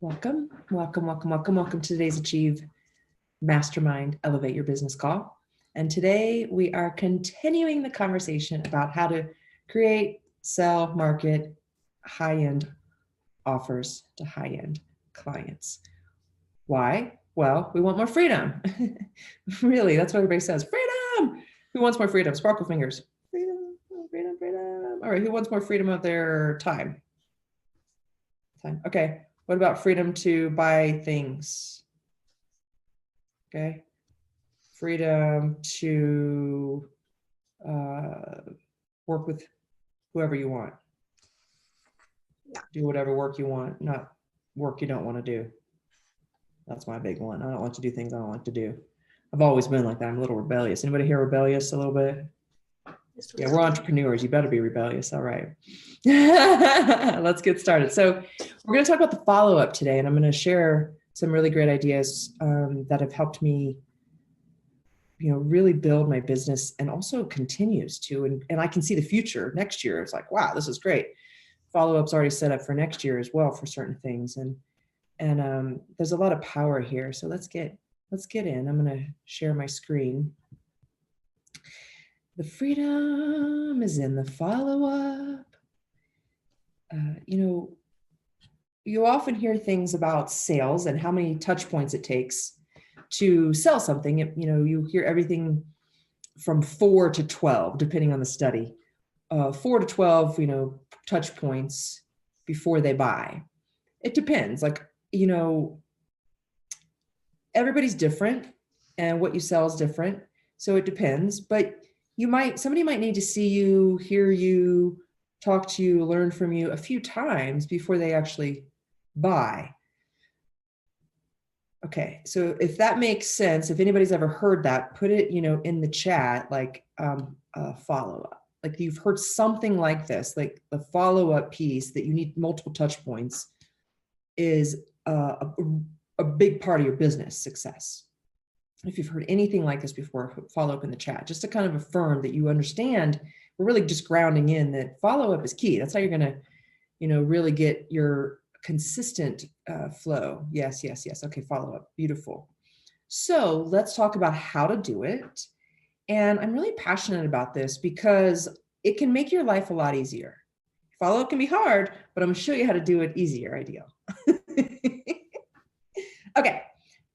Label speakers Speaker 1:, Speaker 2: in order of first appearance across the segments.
Speaker 1: Welcome, welcome, welcome, welcome, welcome to today's Achieve Mastermind Elevate Your Business call. And today we are continuing the conversation about how to create, sell, market high-end offers to high-end clients. Why? Well, we want more freedom. Really, that's what everybody says. Freedom! Who wants more freedom? Sparkle fingers. Freedom, freedom, freedom. All right, who wants more freedom of their time? Okay. What about freedom to buy things? Okay. Freedom to work with whoever you want. Do whatever work you want, not work you don't want to do. That's my big one. I don't want to do things I don't like to do. I've always been like that. I'm a little rebellious. Anybody here rebellious a little bit? Yeah, we're entrepreneurs. You better be rebellious. All right. Let's get started. So we're going to talk about the follow-up today, and I'm going to share some really great ideas that have helped me, really build my business and also continues to, and I can see the future next year. It's like, wow, this is great. Follow-up's already set up for next year as well for certain things. And there's a lot of power here. So let's get in. I'm going to share my screen. The freedom is in the follow-up. You often hear things about sales and how many touch points it takes to sell something. You hear everything from 4 to 12, depending on the study. 4 to 12, touch points before they buy. It depends. Everybody's different and what you sell is different. So it depends, but somebody might need to see you, hear you, talk to you, learn from you a few times before they actually buy. Okay, so if that makes sense, if anybody's ever heard that, put it, in the chat, follow-up. Like you've heard something like this, like the follow-up piece that you need multiple touch points is a big part of your business success. If you've heard anything like this before, follow up in the chat, just to kind of affirm that you understand. We're really just grounding in that follow-up is key. That's how you're going to, really get your consistent flow. Yes. Okay, follow-up. Beautiful. So let's talk about how to do it. And I'm really passionate about this because it can make your life a lot easier. Follow-up can be hard, but I'm going to show you how to do it easier, ideal. Okay.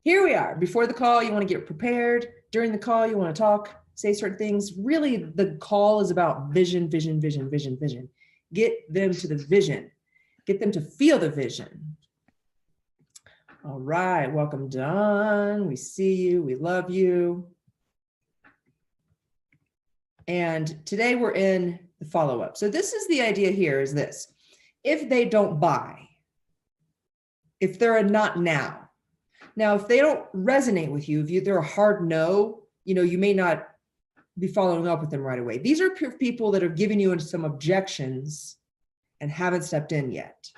Speaker 1: Here we are. Before the call, you want to get prepared. During the call, you want to talk, say certain things. Really, the call is about vision, vision, vision, vision, vision. Get them to the vision. Get them to feel the vision. All right. Welcome, Don. We see you. We love you. And today we're in the follow-up. So this is the idea here is this. If they don't buy, if they're a not now, now, if they don't resonate with you, if they're a hard no, you may not be following up with them right away. These are people that are giving you some objections and haven't stepped in yet.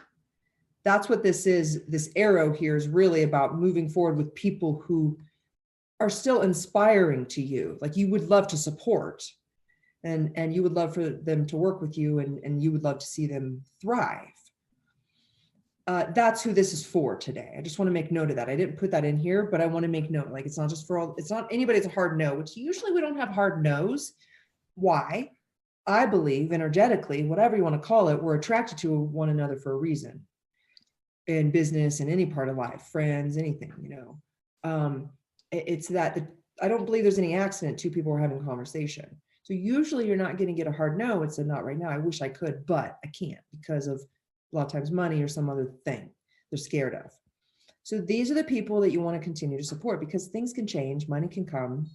Speaker 1: That's what this is. This arrow here is really about moving forward with people who are still inspiring to you, like you would love to support and you would love for them to work with you and you would love to see them thrive. That's who this is for today. I just want to make note of that. I didn't put that in here, but I want to make note. Like it's not just for all, it's not anybody's a hard no, which usually we don't have hard no's. Why? I believe energetically, whatever you want to call it, we're attracted to one another for a reason. In business, in any part of life, friends, anything, it's that I don't believe there's any accident two people are having a conversation. So usually you're not going to get a hard no. It's a not right now. I wish I could, but I can't because of a lot of times money or some other thing they're scared of. So these are the people that you want to continue to support because things can change, money can come,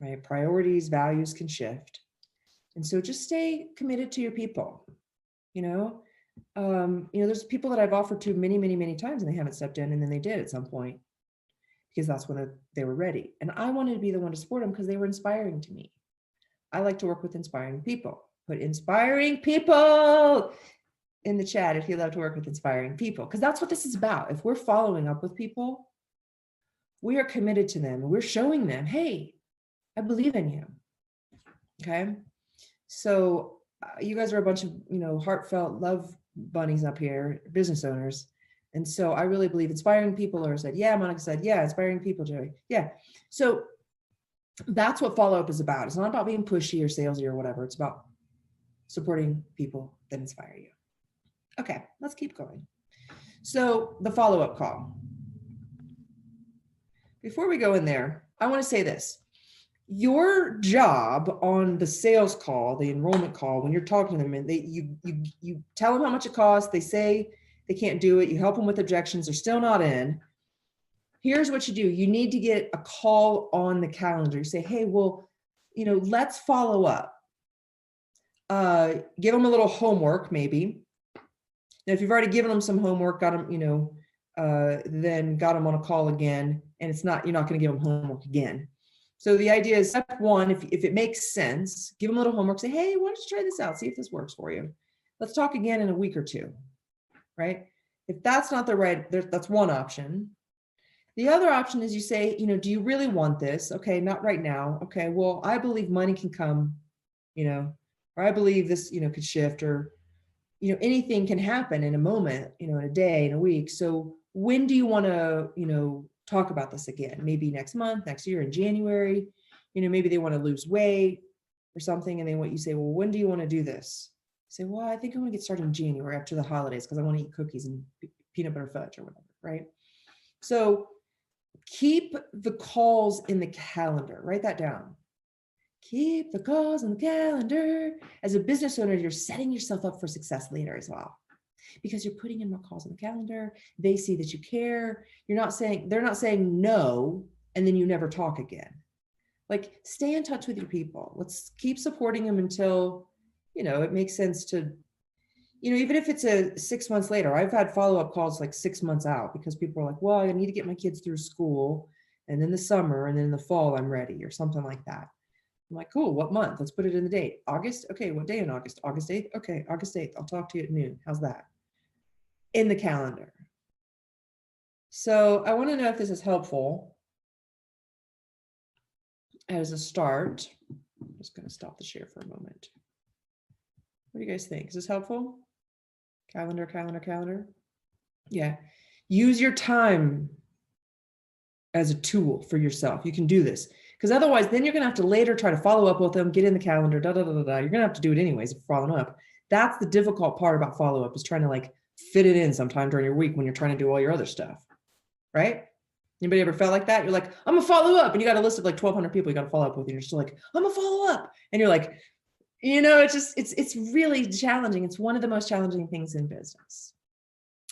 Speaker 1: right? Priorities, values can shift. And so just stay committed to your people. There's people that I've offered to many, many, many times and they haven't stepped in and then they did at some point because that's when they were ready. And I wanted to be the one to support them because they were inspiring to me. I like to work with inspiring people. Put inspiring people in the chat if you love to work with inspiring people, because that's what this is about. If we're following up with people, we are committed to them and we're showing them, hey, I believe in you. Okay. So you guys are a bunch of, heartfelt love bunnies up here, business owners. And so I really believe inspiring people, or said, yeah, Monica said, yeah, inspiring people, Joey. Yeah. So that's what follow-up is about. It's not about being pushy or salesy or whatever. It's about supporting people that inspire you. Okay, let's keep going. So the follow-up call. Before we go in there, I want to say this. Your job on the sales call, the enrollment call, when you're talking to them and you tell them how much it costs, they say they can't do it, you help them with objections, they're still not in. Here's what you do. You need to get a call on the calendar. You say, hey, well, let's follow up. Give them a little homework, maybe. Now, if you've already given them some homework, got them, then got them on a call again, and you're not going to give them homework again. So the idea is step one, if it makes sense, give them a little homework, say, hey, why don't you try this out? See if this works for you. Let's talk again in a week or two, right? If that's not that's one option. The other option is you say, do you really want this? Okay, not right now. Okay, well, I believe money can come, or I believe this, could shift, or, anything can happen in a moment, in a day, in a week. So when do you want to, talk about this again? Maybe next month, next year, in January. Maybe they want to lose weight or something, and they want you say, well, when do you want to do this? Say, well, I think I want to get started in January after the holidays because I want to eat cookies and peanut butter fudge or whatever, right? So keep the calls in the calendar. Write that down. Keep the calls in the calendar. As a business owner, you're setting yourself up for success later as well, because you're putting in more calls in the calendar. They see that you care. They're not saying no, and then you never talk again. Like, stay in touch with your people. Let's keep supporting them until, it makes sense to, even if it's 6 months later. I've had follow-up calls like 6 months out because people are like, well, I need to get my kids through school, and then the summer, and then in the fall, I'm ready, or something like that. I'm like, cool, what month? Let's put it in the date. August? Okay, what day in August? August 8th? Okay, August 8th. I'll talk to you at noon. How's that? In the calendar. So I want to know if this is helpful as a start. I'm just going to stop the share for a moment. What do you guys think? Is this helpful? Calendar, calendar, calendar. Yeah. Use your time as a tool for yourself. You can do this, because otherwise then you're going to have to later try to follow up with them, get in the calendar, You're going to have to do it anyways if you're following up. That's the difficult part about follow-up, is trying to fit it in sometime during your week when you're trying to do all your other stuff, right? Anybody ever felt like that? You're like, I'm gonna follow up, and you got a list of 1,200 people you got to follow up with, and you're still like, I'm gonna follow up, and you're like, it's really challenging. It's one of the most challenging things in business.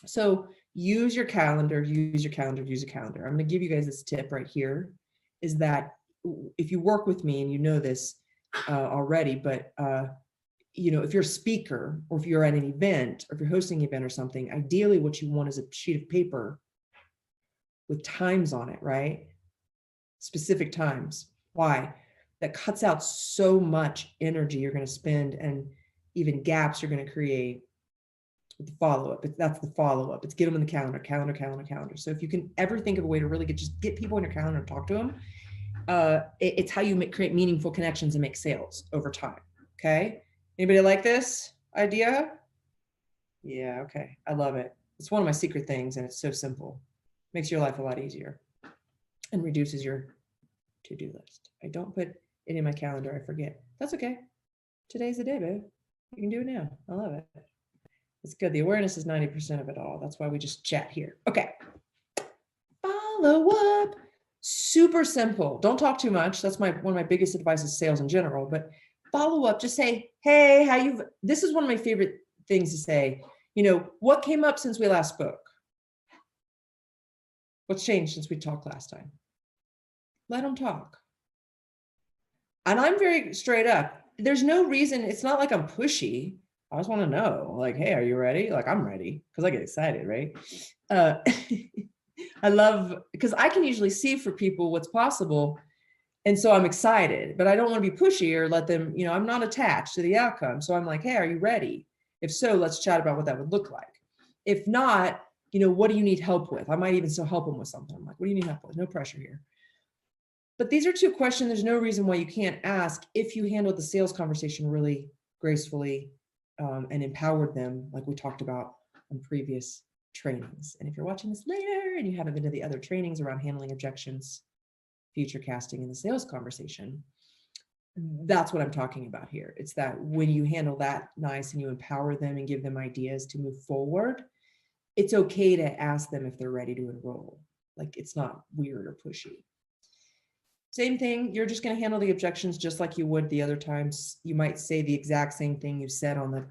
Speaker 1: So use your calendar, use your calendar, use your calendar. I'm going to give you guys this tip right here, is that if you work with me, and you know this already, but if you're a speaker, or if you're at an event, or if you're hosting an event or something, ideally what you want is a sheet of paper with times on it, right? Specific times. Why? That cuts out so much energy you're going to spend, and even gaps you're going to create with the follow-up. That's the follow-up. It's get them in the calendar, calendar, calendar, calendar. So if you can ever think of a way to really get people in your calendar and talk to them, it's how you create meaningful connections and make sales over time. Okay. Anybody like this idea? Yeah. Okay. I love it. It's one of my secret things, and it's so simple. Makes your life a lot easier and reduces your to-do list. I don't put it in my calendar. I forget. That's okay. Today's the day, babe. You can do it now. I love it. It's good. The awareness is 90% of it all. That's why we just chat here. Okay. Follow up. Super simple. Don't talk too much. That's one of my biggest advice is sales in general, but follow up. Just say, hey, this is one of my favorite things to say. What came up since we last spoke? What's changed since we talked last time? Let them talk. And I'm very straight up. There's no reason. It's not like I'm pushy. I just want to know, hey, are you ready? I'm ready, because I get excited, right? I love, because I can usually see for people what's possible. And so I'm excited, but I don't want to be pushy or let them, I'm not attached to the outcome. So I'm like, hey, are you ready? If so, let's chat about what that would look like. If not, what do you need help with? I might even still help them with something. I'm like, what do you need help with? No pressure here. But these are two questions. There's no reason why you can't ask if you handled the sales conversation really gracefully and empowered them, like we talked about on previous trainings. And if you're watching this later and you haven't been to the other trainings around handling objections, future casting, and the sales conversation, that's what I'm talking about here. It's that when you handle that nice and you empower them and give them ideas to move forward, it's okay to ask them if they're ready to enroll. Like, it's not weird or pushy. Same thing, you're just going to handle the objections just like you would the other times. You might say the exact same thing you said on the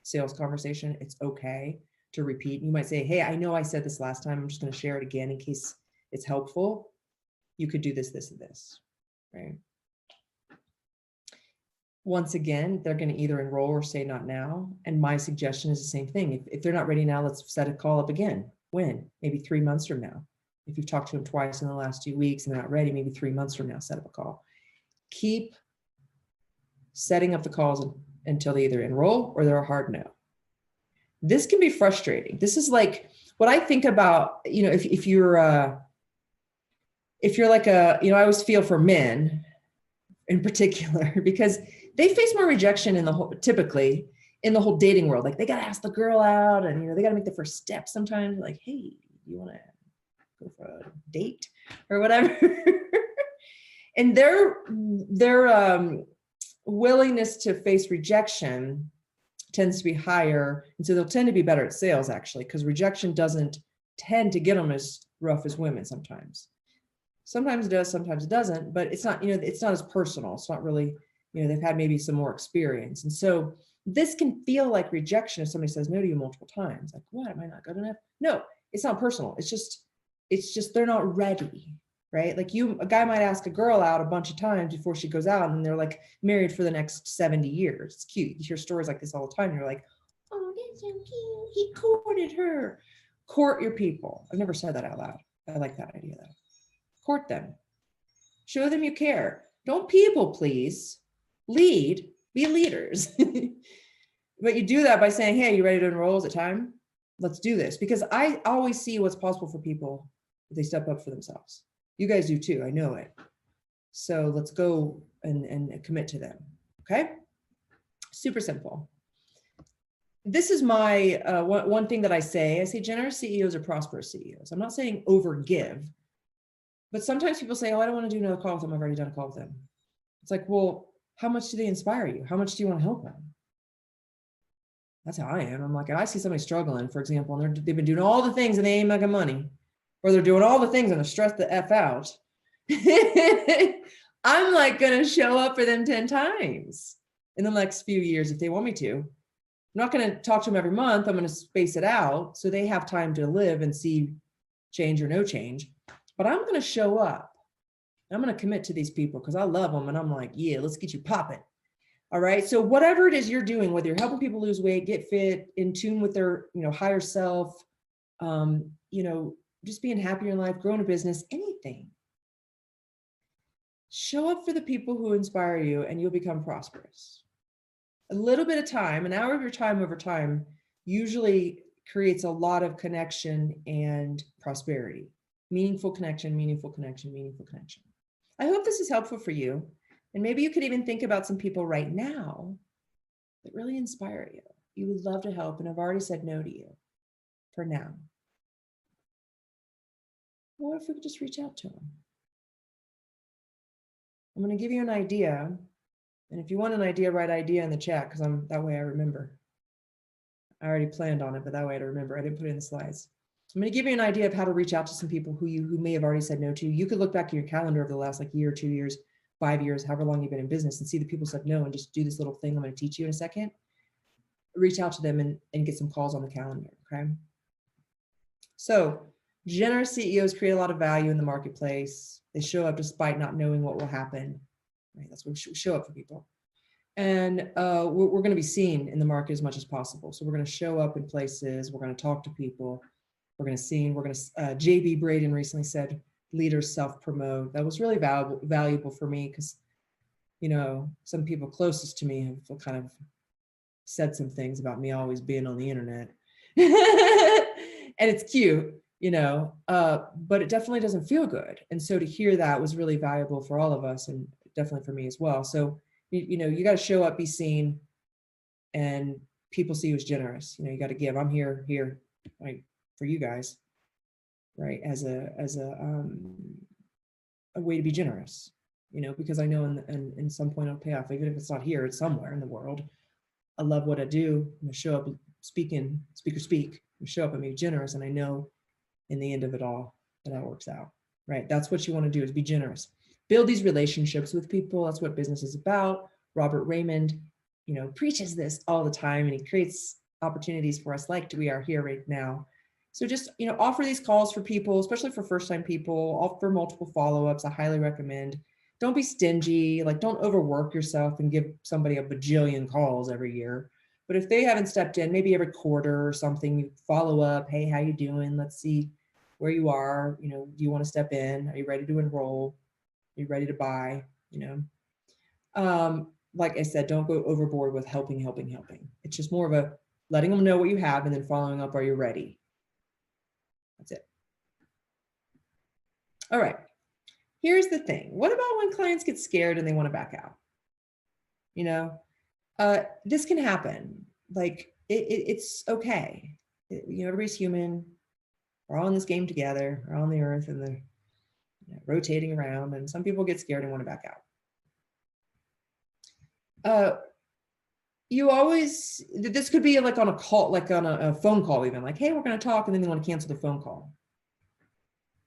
Speaker 1: sales conversation. It's okay to repeat. You might say, hey, I know I said this last time. I'm just going to share it again in case it's helpful. You could do this, this, and this, right? Once again, they're going to either enroll or say not now. And my suggestion is the same thing. If they're not ready now, let's set a call up again. When? Maybe 3 months from now. If you've talked to them twice in the last 2 weeks and they're not ready, maybe 3 months from now, set up a call. Keep setting up the calls until they either enroll or they're a hard no. This can be frustrating. This is like what I think about, if you're like I always feel for men in particular, because they face more rejection typically in the whole dating world. Like, they got to ask the girl out and, they got to make the first step sometimes. Like, hey, you want to go for a date or whatever? And their willingness to face rejection tends to be higher. And so they'll tend to be better at sales, actually, because rejection doesn't tend to get them as rough as women sometimes. Sometimes it does, sometimes it doesn't, but it's not, it's not as personal. It's not really, they've had maybe some more experience. And so this can feel like rejection if somebody says no to you multiple times. Like, what, am I not good enough? No, it's not personal. It's just they're not ready, right? Like, a guy might ask a girl out a bunch of times before she goes out, and they're like married for the next 70 years. It's cute. You hear stories like this all the time. And you're like, oh, that's so cute. He courted her. Court your people. I've never said that out loud. I like that idea though. Court them. Show them you care. Don't people please. Lead. Be leaders. But you do that by saying, hey, you ready to enroll? Is it time? Let's do this. Because I always see what's possible for people if they step up for themselves. You guys do too. I know it. So let's go and commit to them. Okay? Super simple. This is my one thing that I say generous CEOs are prosperous CEOs. I'm not saying overgive. But sometimes people say, oh, I don't want to do another call with them. I've already done a call with them. It's like, well, how much do they inspire you? How much do you want to help them? That's how I am. I'm like, I see somebody struggling, for example, and they've been doing all the things and they ain't making money, or they're doing all the things and they're stressed the F out. I'm like going to show up for them 10 times in the next few years if they want me to. I'm not going to talk to them every month. I'm going to space it out so they have time to live and see change or no change. But I'm going to show up. I'm going to commit to these people because I love them. And I'm like, yeah, let's get you popping. All right. So whatever it is you're doing, whether you're helping people lose weight, get fit, in tune with their, higher self, just being happier in life, growing a business, anything. Show up for the people who inspire you and you'll become prosperous. A little bit of time, an hour of your time over time, usually creates a lot of connection and prosperity. Meaningful connection, meaningful connection, meaningful connection. I hope this is helpful for you. And maybe you could even think about some people right now that really inspire you. You would love to help and have already said no to you for now. What if we could just reach out to them? I'm going to give you an idea. And if you want an idea, write idea in the chat because that way I remember. I already planned on it, but that way I remember. I didn't put it in the slides. I'm going to give you an idea of how to reach out to some people who may have already said no to you. You could look back in your calendar over the last year, 2 years, 5 years, however long you've been in business, and see the people said no, and just do this little thing I'm going to teach you in a second. Reach out to them and get some calls on the calendar. Okay. So generous CEOs create a lot of value in the marketplace. They show up despite not knowing what will happen. Right? That's what we show up for people. And we're going to be seen in the market as much as possible. So we're going to show up in places. We're going to talk to people. We're going to see, JB Braden recently said, leaders self-promote. That was really valuable for me because, some people closest to me have kind of said some things about me always being on the internet. And it's cute, but it definitely doesn't feel good. And so to hear that was really valuable for all of us and definitely for me as well. So, you got to show up, be seen, and people see you as generous. You got to give. I'm here. Like, for you guys, right? As a way to be generous, you know, because I know in some point it'll pay off, even if it's not here, it's somewhere in the world. I love what I do. I'm gonna show up, speak. I show up and be generous, and I know in the end of it all that works out, right? That's what you want to do, is be generous. Build these relationships with people. That's what business is about. Robert Raymond, you know, preaches this all the time, and he creates opportunities for us like we are here right now. So just, you know, offer these calls for people, especially for first-time people, offer multiple follow-ups. I highly recommend. Don't be stingy, like don't overwork yourself and give somebody a bajillion calls every year. But if they haven't stepped in, maybe every quarter or something, you follow up. Hey, how you doing? Let's see where you are. You know, do you want to step in? Are you ready to enroll? Are you ready to buy? You know, like I said, don't go overboard with helping. It's just more of a letting them know what you have and then following up. Are you ready? That's it. All right. Here's the thing. What about when clients get scared and they want to back out? You know, this can happen. Like it's okay. You know, everybody's human. We're all in this game together. We're all on the earth and they're rotating around. And some people get scared and want to back out. You always, this could be like on a call, like on a phone call even, like, hey, we're going to talk, and then they want to cancel the phone call.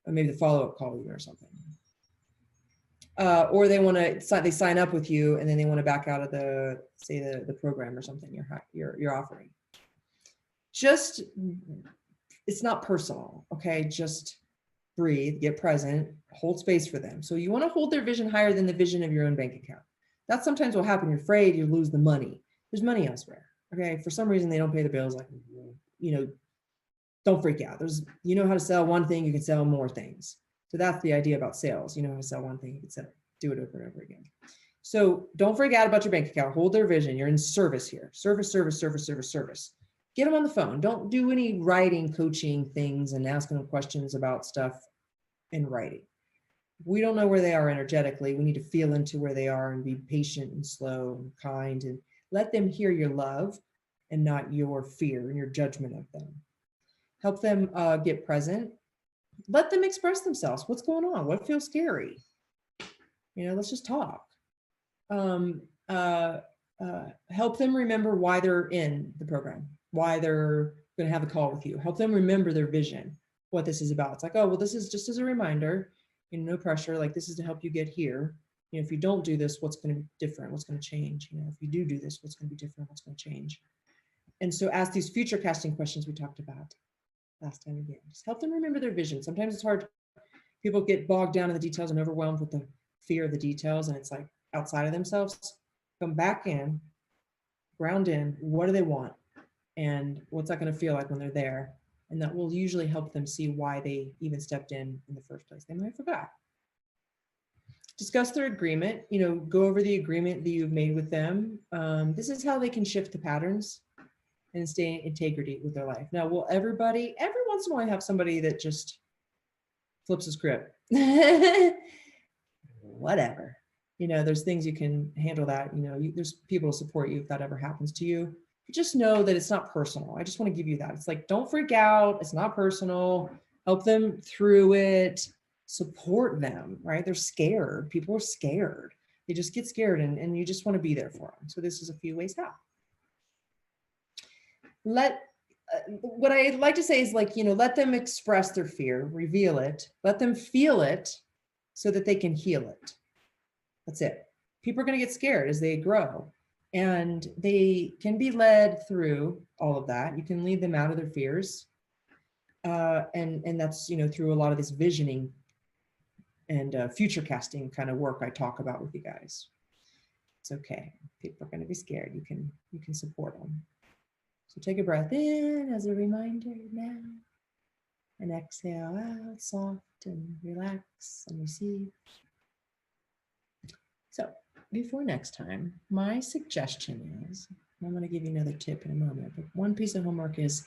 Speaker 1: Or maybe the follow-up call even or something. Or they want to, they sign up with you and then they want to back out of the, say the program or something you're offering. Just, it's not personal, okay? Just breathe, get present, hold space for them. So you want to hold their vision higher than the vision of your own bank account. That's sometimes what happens. You're afraid you lose the money. There's money elsewhere, okay? For some reason, they don't pay the bills. Like, you know, don't freak out. There's, you know how to sell one thing, you can sell more things. So that's the idea about sales. You know how to sell one thing, you can sell, do it over and over again. So don't freak out about your bank account. Hold their vision. You're in service here. Service. Get them on the phone. Don't do any writing, coaching things and asking them questions about stuff in writing. We don't know where they are energetically. We need to feel into where they are and be patient and slow and kind and let them hear your love and not your fear and your judgment of them. Help them get present. Let them express themselves. What's going on? What feels scary? You know, let's just talk. Help them remember why they're in the program, why they're going to have a call with you. Help them remember their vision, what this is about. It's like, oh, well, this is just as a reminder, you know, no pressure. Like, this is to help you get here. You know, if you don't do this, what's going to be different? What's going to change? You know, if you do this, what's going to be different? What's going to change? And so ask these future casting questions we talked about last time again. Just help them remember their vision. Sometimes it's hard. People get bogged down in the details and overwhelmed with the fear of the details. And it's like outside of themselves. Come back in, ground in. What do they want? And what's that going to feel like when they're there? And that will usually help them see why they even stepped in the first place. They might forgot. Discuss their agreement, you know, go over the agreement that you've made with them. This is how they can shift the patterns and stay in integrity with their life. Now, will everybody, every once in a while, have somebody that just flips a script? Whatever. You know, there's things you can handle that. You know, there's people to support you if that ever happens to you. But just know that it's not personal. I just want to give you that. It's like, don't freak out. It's not personal. Help them through it. Support them, right? They're scared. People are scared. They just get scared and you just want to be there for them. So this is a few ways how. What I'd like to say is, like, you know, let them express their fear, reveal it, let them feel it so that they can heal it. That's it. People are going to get scared as they grow, and they can be led through all of that. You can lead them out of their fears. And that's, you know, through a lot of this visioning and future casting kind of work I talk about with you guys. It's okay. People are going to be scared. You can support them. So take a breath in as a reminder now, and exhale out, soft and relax and receive. So before next time, my suggestion is, I'm going to give you another tip in a moment, but one piece of homework is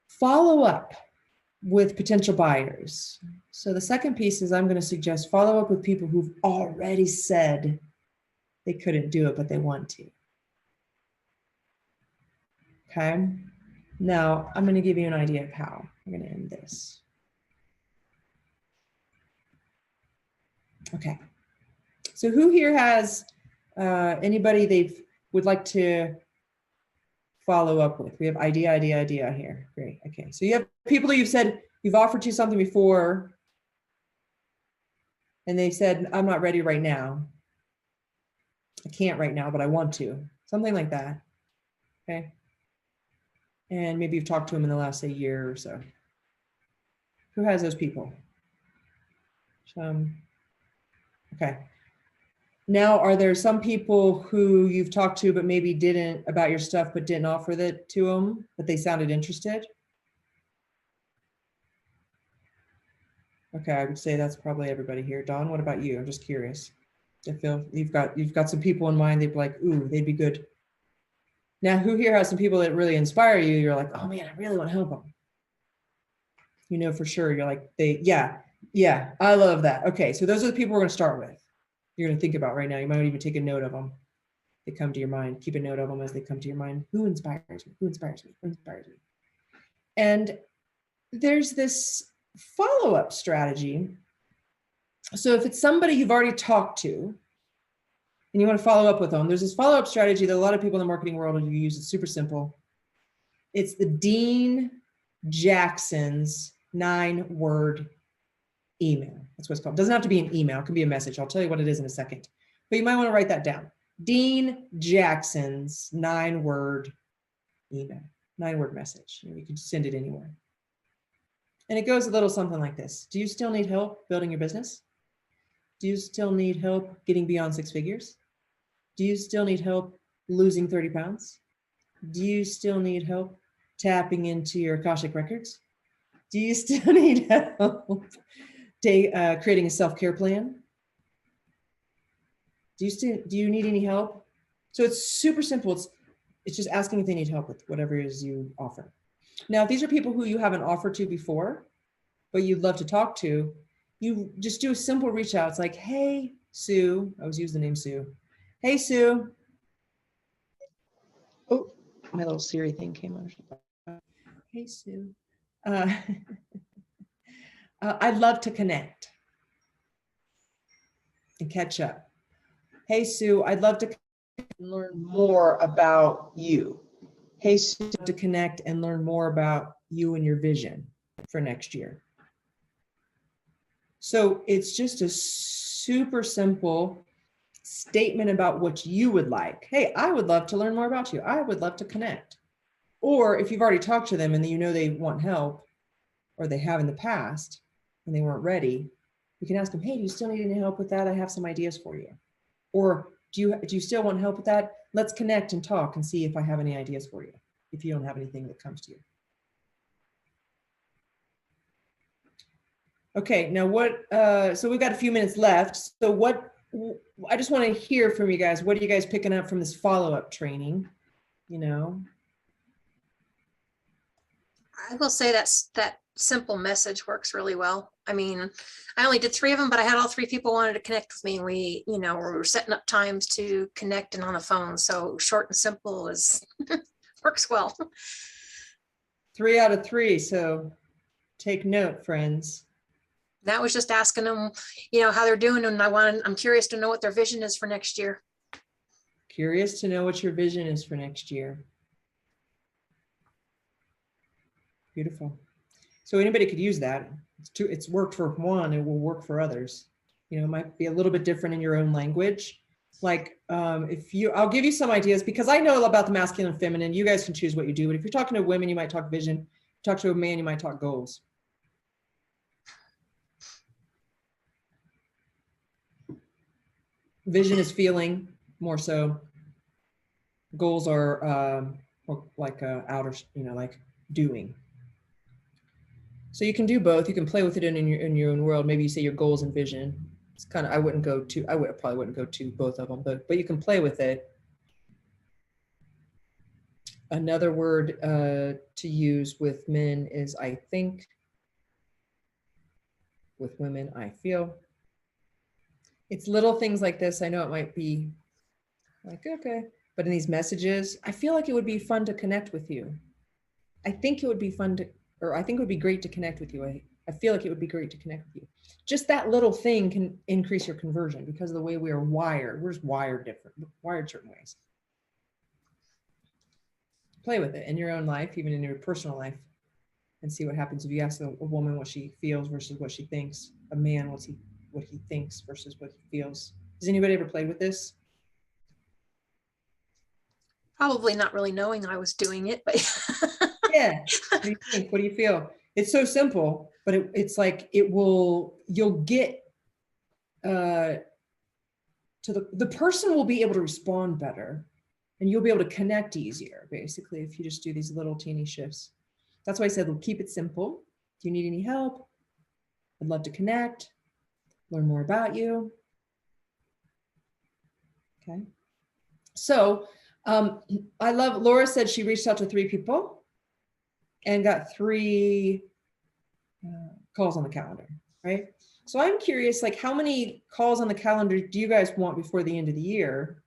Speaker 1: follow up with potential buyers. So the second piece is, I'm going to suggest follow up with people who've already said they couldn't do it, but they want to. Okay. Now I'm going to give you an idea of how I'm going to end this. Okay. So who here has anybody they would like to follow up with? We have idea here. Great. Okay. So you have people who you've said you've offered you something before and they've said, I'm not ready right now. I can't right now, but I want to. Something like that. Okay. And maybe you've talked to them in the last, say, year or so. Who has those people? Okay. Now, are there some people who you've talked to, but maybe didn't about your stuff, but didn't offer that to them, but they sounded interested? Okay, I would say that's probably everybody here. Dawn, what about you? I'm just curious. I feel you've got some people in mind. They'd be like, ooh, they'd be good. Now, who here has some people that really inspire you? You're like, oh man, I really want to help them. You know for sure. You're like, yeah, I love that. Okay, so those are the people we're going to start with. You're going to think about right now. You might even take a note of them. They come to your mind. Keep a note of them as they come to your mind. Who inspires me? Who inspires me? Who inspires me? And there's this follow-up strategy. So if it's somebody you've already talked to and you want to follow up with them, there's this follow-up strategy that a lot of people in the marketing world use. It's super simple. It's the Dean Jackson's 9-word email. That's what it's called. It doesn't have to be an email. It can be a message. I'll tell you what it is in a second. But you might want to write that down. Dean Jackson's 9-word email, 9-word message. You can send it anywhere. And it goes a little something like this. Do you still need help building your business? Do you still need help getting beyond 6 figures? Do you still need help losing 30 pounds? Do you still need help tapping into your Akashic records? Do you still need help creating a self-care plan? Do you need any help? So it's super simple. It's just asking if they need help with whatever it is you offer. Now, if these are people who you haven't offered to before, but you'd love to talk to, you just do a simple reach out. It's like, hey, Sue. I always use the name Sue. Hey, Sue. Oh, my little Siri thing came on. Hey, Sue. I'd love to connect and catch up. Hey, Sue, I'd love to learn more about you. Hey, Sue, to connect and learn more about you and your vision for next year. So it's just a super simple statement about what you would like. Hey, I would love to learn more about you. I would love to connect. Or if you've already talked to them and you know they want help, or they have in the past and they weren't ready, you can ask them, hey, do you still need any help with that? I have some ideas for you. Or do you still want help with that? Let's connect and talk and see if I have any ideas for you, if you don't have anything that comes to you. Okay, now so we've got a few minutes left. So I just want to hear from you guys. What are you guys picking up from this follow-up training? You know?
Speaker 2: I will say that simple message works really well. I mean, I only did 3 of them, but I had all 3 people wanted to connect with me, and we were setting up times to connect and on the phone. So short and simple works well.
Speaker 1: 3 out of 3. So take note, friends.
Speaker 2: That was just asking them, how they're doing, and I'm curious to know what their vision is for next year.
Speaker 1: Curious to know what your vision is for next year. Beautiful. So anybody could use that. It's worked for one, it will work for others. It might be a little bit different in your own language. Like I'll give you some ideas, because I know about the masculine and feminine. You guys can choose what you do. But if you're talking to women, you might talk vision. Talk to a man, you might talk goals. Vision is feeling more so. Goals are like outer, like doing. So you can do both. You can play with it in your own world. Maybe you say your goals and vision. It's kind of, I probably wouldn't go to both of them, but you can play with it. Another word to use with men is I think. With women, I feel. It's little things like this. I know it might be like, okay, but in these messages, I feel like it would be fun to connect with you. I think it would be fun to, or I think it would be great to connect with you. I feel like it would be great to connect with you. Just that little thing can increase your conversion because of the way we are wired. We're just wired different, wired certain ways. Play with it in your own life, even in your personal life, and see what happens if you ask a woman what she feels versus what she thinks, a man what he thinks versus what he feels. Has anybody ever played with this?
Speaker 2: Probably not really knowing I was doing it, but
Speaker 1: Yeah. What do you think? What do you feel? It's so simple, but it's like you'll get to the person will be able to respond better, and you'll be able to connect easier, basically, if you just do these little teeny shifts. That's why I said, we'll keep it simple. Do you need any help? I'd love to connect, learn more about you. Okay. So I love, Laura said she reached out to 3 people and got 3 calls on the calendar, right? So I'm curious, like, how many calls on the calendar do you guys want before the end of the year?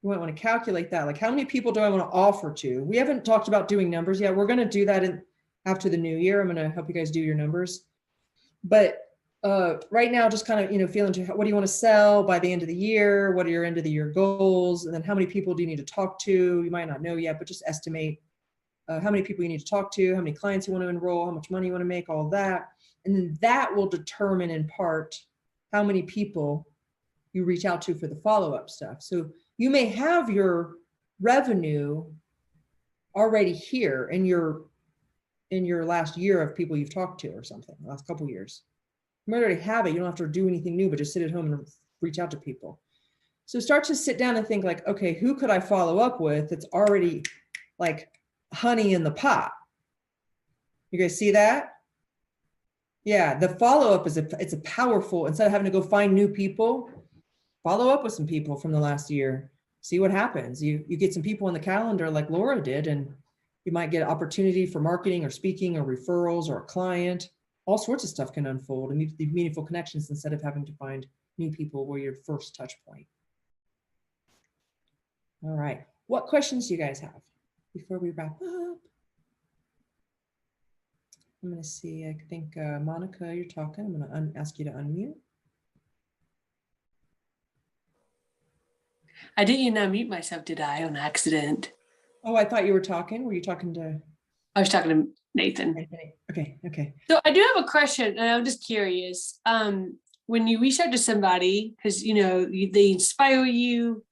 Speaker 1: You might want to calculate that. Like, how many people do I want to offer to? We haven't talked about doing numbers yet. We're going to do that after the new year. I'm going to help you guys do your numbers. But right now, just kind of, feeling to what do you want to sell by the end of the year? What are your end of the year goals? And then how many people do you need to talk to? You might not know yet, but just estimate how many people you need to talk to, how many clients you want to enroll, how much money you want to make, all of that. And then that will determine in part how many people you reach out to for the follow-up stuff. So you may have your revenue already here in your last year of people you've talked to or something, last couple of years. You might already have it. You don't have to do anything new, but just sit at home and reach out to people. So start to sit down and think like, okay, who could I follow up with that's already like honey in the pot? You guys see that? Yeah, the follow-up it's a powerful, instead of having to go find new people, follow up with some people from the last year, see what happens. You get some people on the calendar like Laura did, and you might get an opportunity for marketing or speaking or referrals or a client. All sorts of stuff can unfold and meaningful connections instead of having to find new people where your first touch point. All right, what questions do you guys have before we wrap up? I'm going to see, I think Monica, you're talking. I'm going to ask you to unmute.
Speaker 3: I didn't unmute myself, did I, on accident?
Speaker 1: Oh, I thought you were talking. Were you talking to?
Speaker 3: I was talking to Nathan.
Speaker 1: Okay.
Speaker 3: So I do have a question, and I'm just curious. When you reach out to somebody, because they inspire you,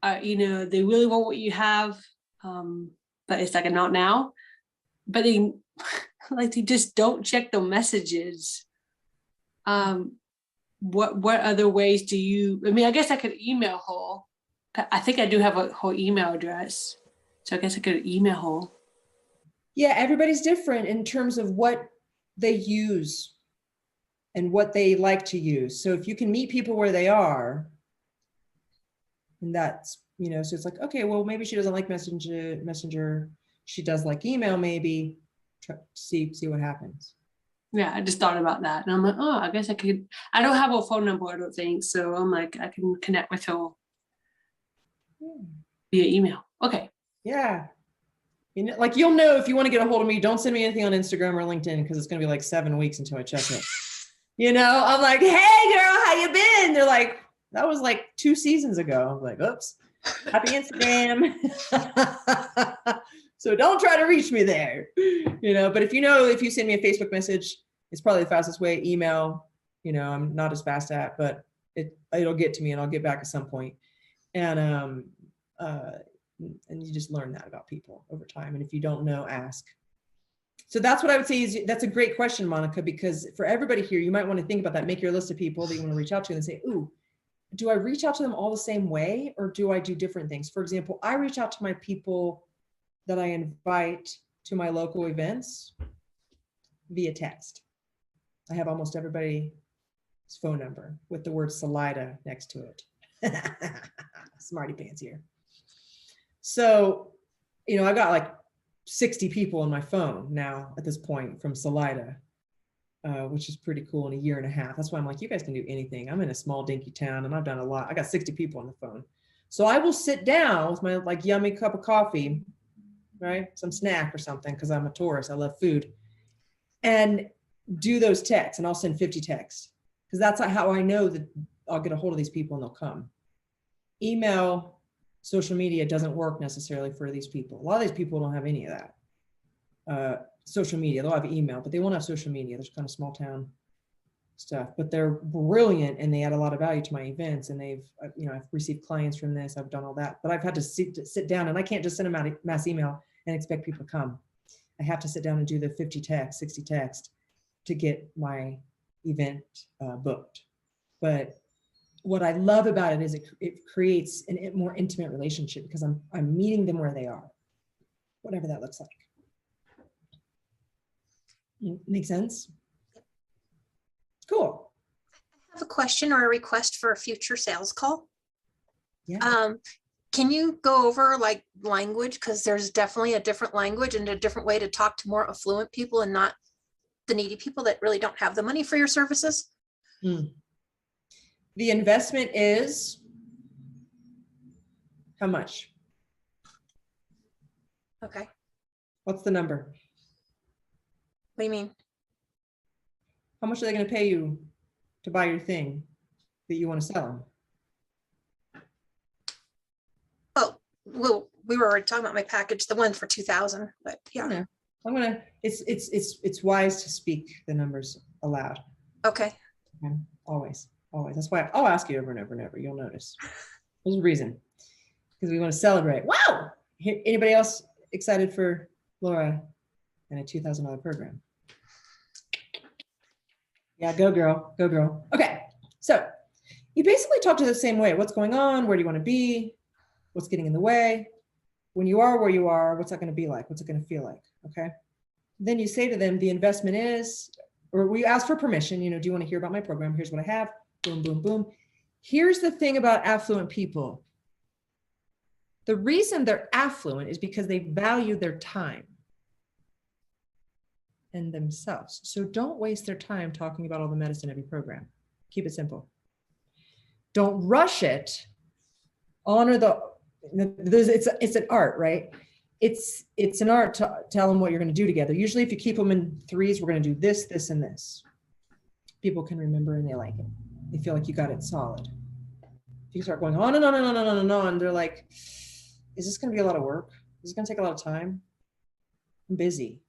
Speaker 3: they really want what you have, but it's like a not now. But they they just don't check the messages. What other ways do you? I mean, I guess I could email her. I think I do have a whole email address, so I guess I could email her.
Speaker 1: Yeah, everybody's different in terms of what they use and what they like to use. So if you can meet people where they are, and that's, so it's like, okay, well, maybe she doesn't like messenger. She does like email, maybe. See what happens.
Speaker 3: Yeah, I just thought about that. And I'm like, oh, I guess I could. I don't have a phone number, I don't think. So I'm like, I can connect with her via email. Okay.
Speaker 1: Yeah. Like, you'll know if you want to get a hold of me, don't send me anything on Instagram or LinkedIn, because it's going to be like 7 weeks until I check it. I'm like, hey girl, how you been? They're like, that was like 2 seasons ago. I'm like, oops, happy Instagram. So don't try to reach me there, but if you send me a Facebook message, it's probably the fastest way. Email, I'm not as fast at, but it'll get to me and I'll get back at some point. And you just learn that about people over time. And if you don't know, ask. So that's what I would say is, that's a great question, Monica, because for everybody here, you might want to think about that. Make your list of people that you want to reach out to and say, ooh, do I reach out to them all the same way, or do I do different things? For example, I reach out to my people that I invite to my local events via text. I have almost everybody's phone number with the word Salida next to it. Smarty pants here. So, I've got like 60 people on my phone now at this point from Salida, which is pretty cool in a year and a half. That's why I'm like, you guys can do anything. I'm in a small dinky town and I've done a lot. I got 60 people on the phone. So I will sit down with my like yummy cup of coffee right? Some snack or something, because I'm a Taurus, I love food. And do those texts, and I'll send 50 texts, because that's how I know that I'll get a hold of these people and they'll come. Email, social media doesn't work necessarily for these people. A lot of these people don't have any of that. Social media, they'll have email, but they won't have social media. There's kind of small town stuff, but they're brilliant and they add a lot of value to my events. And they've, I've received clients from this, I've done all that, but I've had to sit down, and I can't just send them out a mass email and expect people to come. I have to sit down and do the 50 text, 60 text to get my event booked. But what I love about it is it creates a more intimate relationship, because I'm meeting them where they are, whatever that looks like. Make sense? Cool.
Speaker 2: I have a question or a request for a future sales call.
Speaker 1: Yeah.
Speaker 2: Can you go over like language? Because there's definitely a different language and a different way to talk to more affluent people and not the needy people that really don't have the money for your services.
Speaker 1: The investment is how much?
Speaker 2: Okay.
Speaker 1: What's the number?
Speaker 2: What do you mean?
Speaker 1: How much are they going to pay you to buy your thing that you want to sell them?
Speaker 2: Oh, well, we were already talking about my package, the one for 2,000, but yeah.
Speaker 1: It's wise to speak the numbers aloud.
Speaker 2: Okay.
Speaker 1: Always. That's why I'll ask you over and over and over. You'll notice. There's a reason, because we want to celebrate. Wow. Anybody else excited for Laura and a $2,000 program? Yeah, go girl, go girl. Okay, so you basically talk to the same way. What's going on? Where do you want to be? What's getting in the way? When you are where you are, what's that going to be like? What's it going to feel like? Okay. Then you say to them, the investment is, or we ask for permission, do you want to hear about my program? Here's what I have. Boom, boom, boom. Here's the thing about affluent people. The reason they're affluent is because they value their time and themselves. So don't waste their time talking about all the medicine every program. Keep it simple. Don't rush it. Honor it's an art, right? It's an art to tell them what you're going to do together. Usually if you keep them in threes, we're going to do this, this, and this. People can remember and they like it. They feel like you got it solid. If you start going on and on and on and on and on, they're like, is this going to be a lot of work? Is this going to take a lot of time? I'm busy.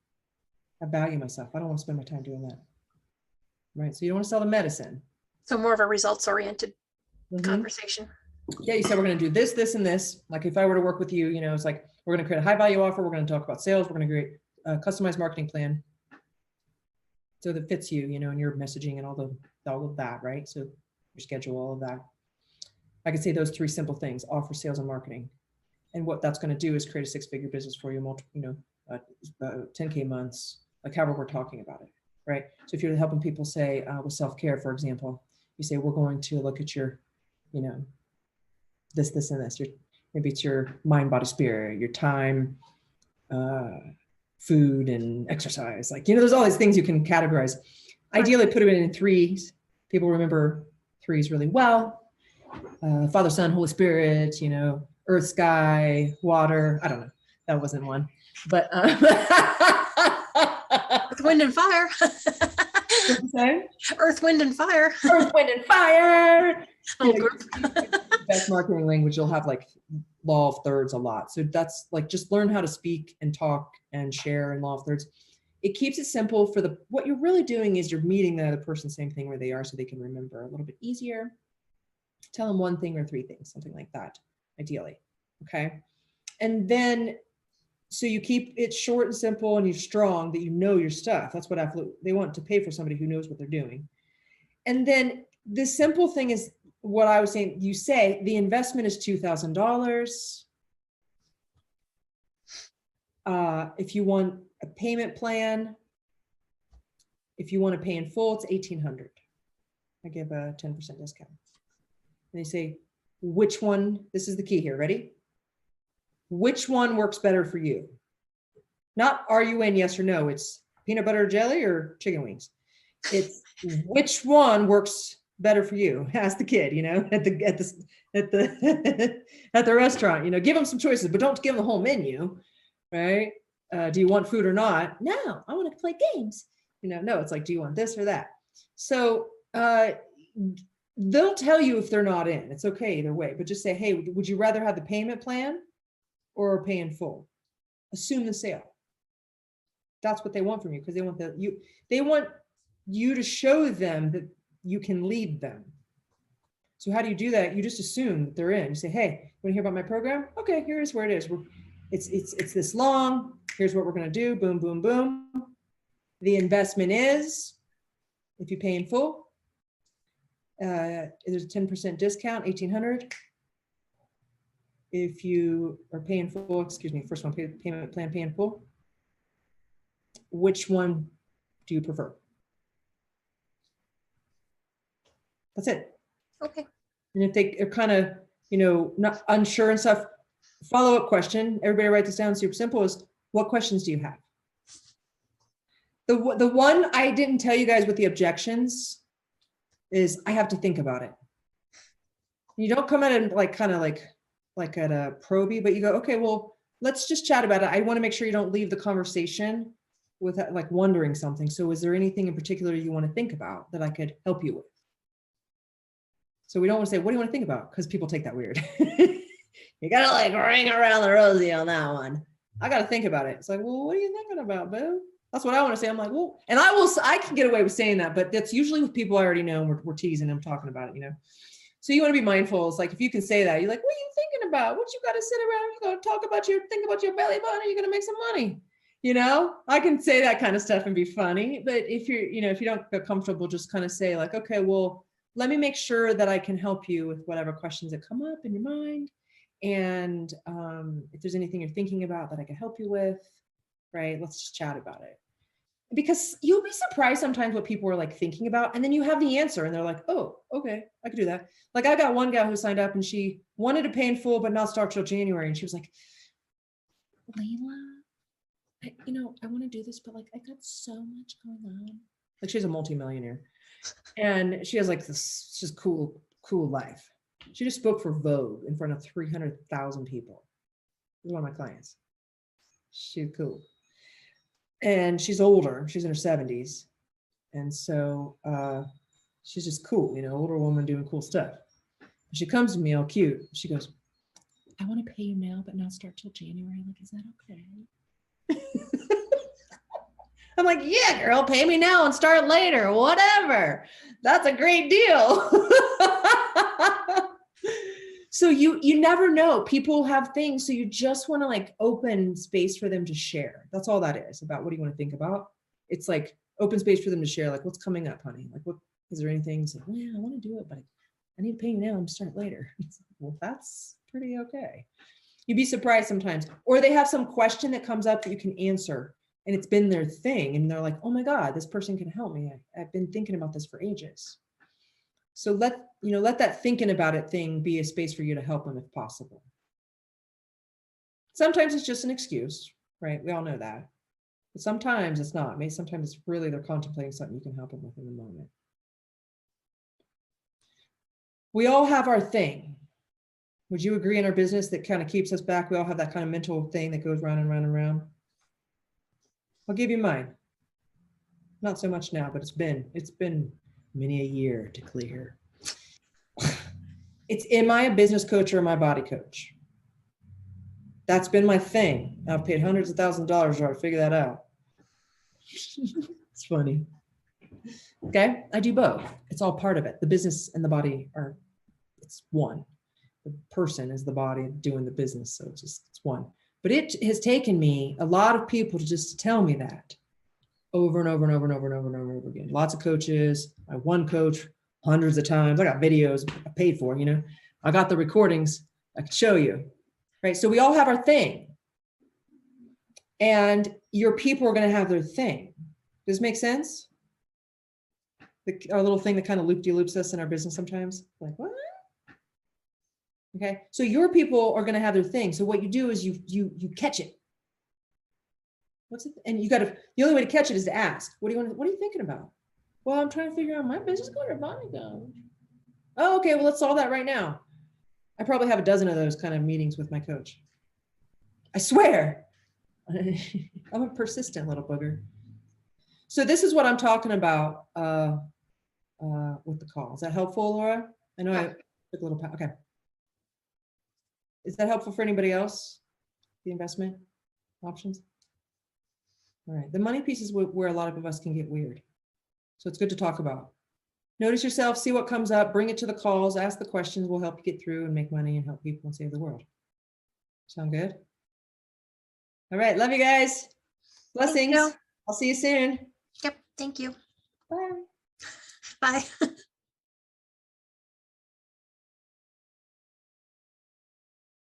Speaker 1: I value myself. I don't want to spend my time doing that. Right? So you don't want to sell the medicine.
Speaker 2: So more of a results-oriented conversation.
Speaker 1: Yeah, you said we're going to do this, this, and this. Like if I were to work with you, it's like we're going to create a high value offer. We're going to talk about sales. We're going to create a customized marketing plan so that fits you, and your messaging and all of that, right? So your schedule, all of that. I could say those three simple things: offer, sales, and marketing. And what that's going to do is create a six-figure business for you, 10K months, like however we're talking about it, right? So if you're helping people, say with self-care, for example, you say, we're going to look at your, this, this, and this. Maybe it's your mind, body, spirit, your time, food, and exercise. Like, there's all these things you can categorize. Ideally, put it in threes. People remember threes really well. Father, Son, Holy Spirit, earth, sky, water. I don't know. That wasn't one. But
Speaker 2: Earth, wind, and fire. Earth, wind, and fire.
Speaker 1: Earth, wind, and fire.
Speaker 2: Group.
Speaker 1: Best marketing language, you'll have like law of thirds a lot. So that's like, just learn how to speak and talk and share in law of thirds. It keeps it simple for what you're really doing is you're meeting the other person, same thing where they are, so they can remember a little bit easier. Tell them one thing or three things, something like that, ideally. Okay. And then, so you keep it short and simple and you're strong, that your stuff. That's what they want to pay for, somebody who knows what they're doing. And then the simple thing is what I was saying. You say the investment is $2,000. If you want a payment plan, if you want to pay in full, it's $1,800. I give a 10% discount. And they say, which one? This is the key here. Ready? Which one works better for you? Not are you in, yes or no. It's peanut butter or jelly or chicken wings. It's which one works better for you. Ask the kid, at the restaurant, give them some choices, but don't give them the whole menu, right? Do you want food or not? No, I want to play games. No, it's like, do you want this or that? So they'll tell you if they're not in. It's okay either way, but just say, hey, would you rather have the payment plan or pay in full? Assume the sale. That's what they want from you, because they want you to show them that you can lead them. So how do you do that? You just assume that they're in. You say, hey, you want to hear about my program? Okay, here's where it is. It's this long. Here's what we're going to do. Boom, boom, boom. The investment is, if you pay in full, there's a 10% discount, $1,800. If you are paying full, excuse me, first one, payment plan, pay in full. Which one do you prefer? That's it.
Speaker 2: Okay.
Speaker 1: And if they are kind of, not unsure and stuff, follow-up question, everybody write this down, super simple, is what questions do you have? The one I didn't tell you guys with the objections is I have to think about it. You don't come at it like kind of like at a probie, but you go, okay, well, let's just chat about it. I want to make sure you don't leave the conversation with like wondering something. So is there anything in particular you want to think about that I could help you with? So we don't want to say, what do you want to think about? Because people take that weird. You got to like ring around the rosy on that one. I got to think about it. It's like, well, what are you thinking about, boo? That's what I want to say. I'm like, well, and I can get away with saying that, but that's usually with people I already know, and we're teasing them, talking about it, So you want to be mindful. It's like, if you can say that, you're like, what are you thinking about? What you got to sit around? You got to talk about think about your belly button. You're going to make some money. I can say that kind of stuff and be funny, but if you're, if you don't feel comfortable, just kind of say like, okay, well, let me make sure that I can help you with whatever questions that come up in your mind. And if there's anything you're thinking about that I can help you with, right? Let's just chat about it. Because you'll be surprised sometimes what people are like thinking about, and then you have the answer and they're like, oh, okay, I could do that. Like I got one gal who signed up and she wanted to pay in full, but not start till January. And she was like, Lila, I want to do this, but like I got so much going on. Like she's a multimillionaire and she has like this just cool life. She just spoke for Vogue in front of 300,000 people. She's one of my clients. She's cool. And she's older, she's in her 70s. And so she's just cool, older woman doing cool stuff. She comes to me all cute. She goes, I want to pay you now, but not start till January. Like, is that okay? I'm like, yeah, girl, pay me now and start later, whatever. That's a great deal. So you never know. People have things. So you just want to like open space for them to share. That's all that is about. What do you want to think about? It's like open space for them to share. Like, what's coming up, honey? Like, what is there anything? Like, well, yeah, I want to do it, but I need to pay you now and start later. Well, that's pretty okay. You'd be surprised sometimes. Or they have some question that comes up that you can answer, and it's been their thing. And they're like, oh my God, this person can help me. I've been thinking about this for ages. So let that thinking about it thing be a space for you to help them if possible. Sometimes it's just an excuse, right? We all know that. But sometimes it's not. Maybe sometimes it's really they're contemplating something you can help them with in the moment. We all have our thing. Would you agree in our business that kind of keeps us back? We all have that kind of mental thing that goes round and round and round. I'll give you mine. Not so much now, but it's been many a year to clear. It's, am I a business coach or am I a body coach? That's been my thing. I've paid hundreds of thousands of dollars to figure that out. It's funny. Okay, I do both. It's all part of it. The business and the body it's one. The person is the body doing the business, so it's one. But it has taken me a lot of people to just tell me that over and over and over and over and over and over and over again. Lots of coaches. I one coach hundreds of times. I got videos I paid for, I got the recordings. I could show you, right? So we all have our thing, and your people are going to have their thing. Does this make sense? Our little thing that kind of loop-de-loops us in our business sometimes. Like, what? Okay. So your people are going to have their thing. So what you do is you catch it. What's it? And the only way to catch it is to ask, what are you thinking about? Well, I'm trying to figure out my business coach or body coach. Oh, okay. Well, let's solve that right now. I probably have a dozen of those kind of meetings with my coach. I swear. I'm a persistent little booger. So this is what I'm talking about with the call. Is that helpful, Laura? I know I took a little, okay. Is that helpful for anybody else? The investment options? All right, the money piece is where a lot of us can get weird. So it's good to talk about. Notice yourself, see what comes up, bring it to the calls, ask the questions, we'll help you get through and make money and help people and save the world. Sound good? All right, love you guys. Blessings.
Speaker 2: you.
Speaker 1: I'll see you soon.
Speaker 2: Yep. Thank you.
Speaker 1: Bye.
Speaker 2: Bye.